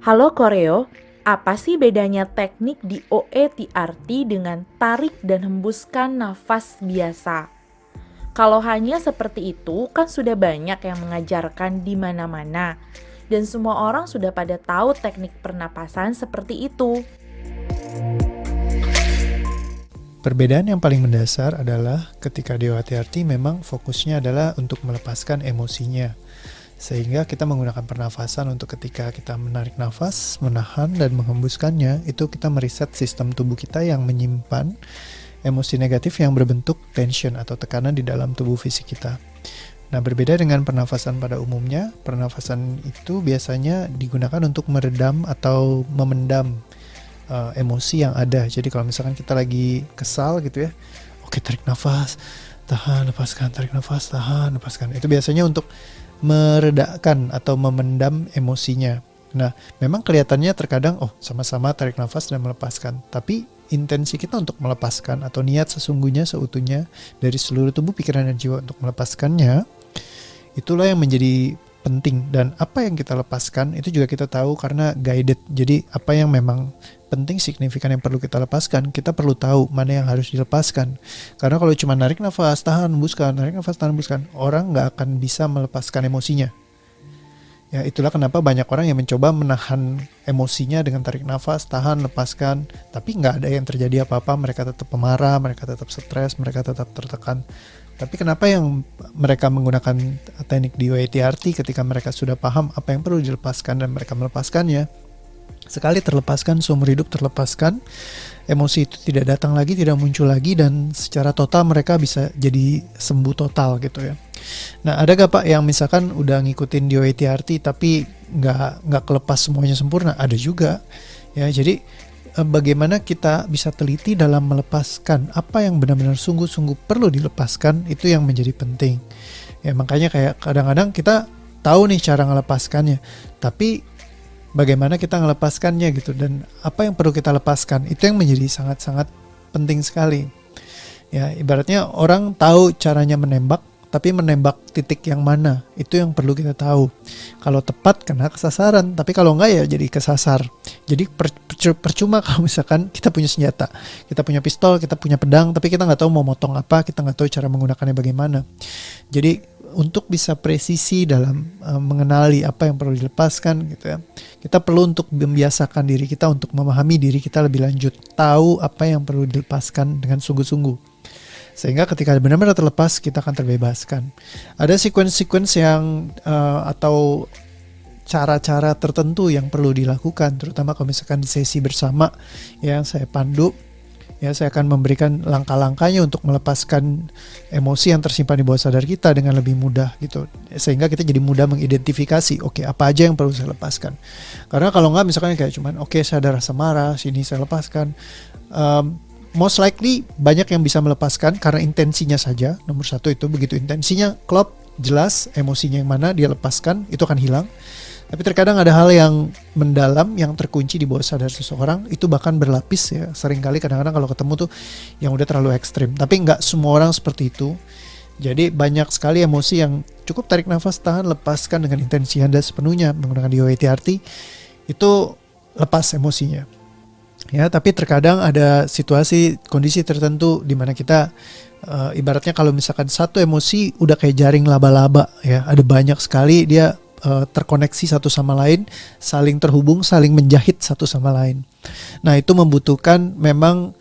Halo Koreo, apa sih bedanya teknik di OETRT dengan tarik dan hembuskan nafas biasa? Kalau hanya seperti itu, kan sudah banyak yang mengajarkan di mana-mana. Dan semua orang sudah pada tahu teknik pernapasan seperti itu. Perbedaan yang paling mendasar adalah ketika di OETRT memang fokusnya adalah untuk melepaskan emosinya. Sehingga kita menggunakan pernafasan untuk ketika kita menarik nafas, menahan dan menghembuskannya, itu kita mereset sistem tubuh kita yang menyimpan emosi negatif yang berbentuk tension atau tekanan di dalam tubuh fisik kita. Nah, berbeda dengan pernafasan pada umumnya, pernafasan itu biasanya digunakan untuk meredam atau memendam emosi yang ada. Jadi kalau misalkan kita lagi kesal gitu ya, oke, tarik nafas, tahan, lepaskan, tarik nafas, tahan, lepaskan. Itu biasanya untuk meredakan atau memendam emosinya. Nah, memang kelihatannya terkadang sama-sama tarik nafas dan melepaskan, tapi intensi kita untuk melepaskan atau niat sesungguhnya seutuhnya dari seluruh tubuh, pikiran dan jiwa untuk melepaskannya, itulah yang menjadi penting. Dan apa yang kita lepaskan itu juga kita tahu karena guided. Jadi apa yang memang penting, signifikan, yang perlu kita lepaskan, kita perlu tahu mana yang harus dilepaskan. Karena kalau cuma narik nafas, tahan, hembuskan, narik nafas, tahan, hembuskan, orang nggak akan bisa melepaskan emosinya. Ya, itulah kenapa banyak orang yang mencoba menahan emosinya dengan tarik nafas, tahan, lepaskan, tapi nggak ada yang terjadi apa-apa. Mereka tetap pemarah, mereka tetap stres, mereka tetap tertekan. Tapi kenapa yang mereka menggunakan teknik di OETRT ketika mereka sudah paham apa yang perlu dilepaskan dan mereka melepaskannya, sekali terlepaskan, seumur hidup terlepaskan, emosi itu tidak datang lagi, tidak muncul lagi, dan secara total mereka bisa jadi sembuh total gitu ya. Nah, ada gak Pak yang misalkan udah ngikutin di OETRT tapi nggak kelepas semuanya sempurna? Ada juga ya. Jadi bagaimana kita bisa teliti dalam melepaskan apa yang benar-benar sungguh-sungguh perlu dilepaskan, itu yang menjadi penting ya. Makanya kayak kadang-kadang kita tahu nih cara ngelepaskannya, tapi bagaimana kita melepaskannya gitu, dan apa yang perlu kita lepaskan, itu yang menjadi sangat-sangat penting sekali ya. Ibaratnya orang tahu caranya menembak, tapi menembak titik yang mana, itu yang perlu kita tahu. Kalau tepat kena kesasaran, tapi kalau enggak ya jadi kesasar. Jadi percuma kalau misalkan kita punya senjata, kita punya pistol, kita punya pedang, tapi kita nggak tahu mau motong apa, kita nggak tahu cara menggunakannya bagaimana. Jadi untuk bisa presisi dalam mengenali apa yang perlu dilepaskan gitu ya, kita perlu untuk membiasakan diri kita untuk memahami diri kita lebih lanjut, tahu apa yang perlu dilepaskan dengan sungguh-sungguh, sehingga ketika benar-benar terlepas kita akan terbebaskan. Ada sequence yang atau cara-cara tertentu yang perlu dilakukan, terutama kalau misalkan di sesi bersama yang saya pandu. Ya, saya akan memberikan langkah-langkahnya untuk melepaskan emosi yang tersimpan di bawah sadar kita dengan lebih mudah gitu. Sehingga kita jadi mudah mengidentifikasi, oke, apa aja yang perlu saya lepaskan. Karena kalau nggak misalkan kayak cuman saya ada rasa marah, sini saya lepaskan. Most likely banyak yang bisa melepaskan karena intensinya saja. Nomor satu itu, begitu intensinya klop, jelas emosinya yang mana dia lepaskan, itu akan hilang. Tapi terkadang ada hal yang mendalam yang terkunci di bawah sadar seseorang, itu bahkan berlapis ya. Seringkali kadang-kadang kalau ketemu tuh yang udah terlalu ekstrim. Tapi nggak semua orang seperti itu. Jadi banyak sekali emosi yang cukup tarik nafas, tahan, lepaskan dengan intensi Anda sepenuhnya menggunakan di OETRT, itu lepas emosinya. Ya, tapi terkadang ada situasi, kondisi tertentu di mana kita ibaratnya kalau misalkan satu emosi udah kayak jaring laba-laba ya, ada banyak sekali dia terkoneksi satu sama lain, saling terhubung, saling menjahit satu sama lain. Nah, itu membutuhkan memang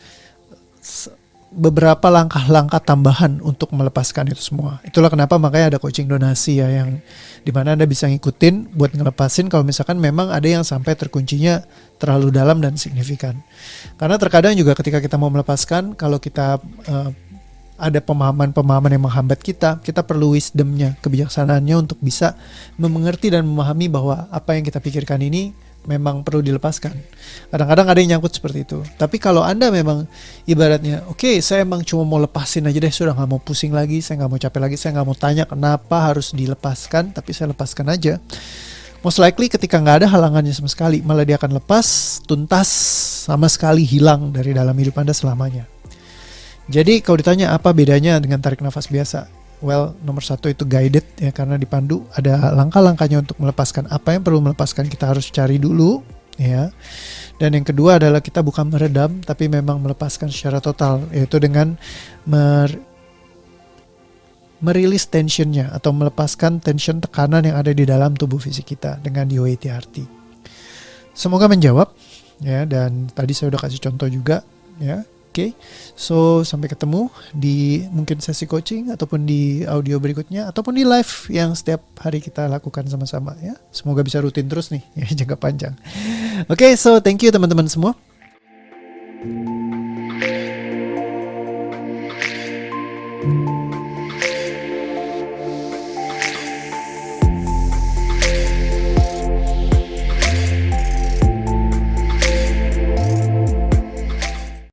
beberapa langkah-langkah tambahan untuk melepaskan itu semua. Itulah kenapa makanya ada coaching donasi ya, yang dimana Anda bisa ngikutin buat ngelepasin kalau misalkan memang ada yang sampai terkuncinya terlalu dalam dan signifikan. Karena terkadang juga ketika kita mau melepaskan, kalau kita ada pemahaman-pemahaman yang menghambat kita perlu wisdomnya, kebijaksanaannya untuk bisa mengerti dan memahami bahwa apa yang kita pikirkan ini memang perlu dilepaskan. Kadang-kadang ada yang nyangkut seperti itu. Tapi kalau Anda memang ibaratnya, saya emang cuma mau lepasin aja deh, sudah gak mau pusing lagi, saya gak mau capek lagi, saya gak mau tanya kenapa harus dilepaskan, tapi saya lepaskan aja. Most likely ketika gak ada halangannya sama sekali, malah dia akan lepas, tuntas, sama sekali hilang dari dalam hidup Anda selamanya. Jadi kalau ditanya apa bedanya dengan tarik nafas biasa, well, nomor satu itu guided ya, karena dipandu, ada langkah-langkahnya untuk melepaskan. Apa yang perlu melepaskan kita harus cari dulu, ya. Dan yang kedua adalah kita bukan meredam, tapi memang melepaskan secara total, yaitu dengan merilis tensionnya atau melepaskan tension tekanan yang ada di dalam tubuh fisik kita dengan DOA-TRT. Semoga menjawab ya, dan tadi saya udah kasih contoh juga ya. Oke. So sampai ketemu di mungkin sesi coaching ataupun di audio berikutnya ataupun di live yang setiap hari kita lakukan sama-sama ya. Semoga bisa rutin terus nih ya, jangka panjang. Oke, so thank you teman-teman semua.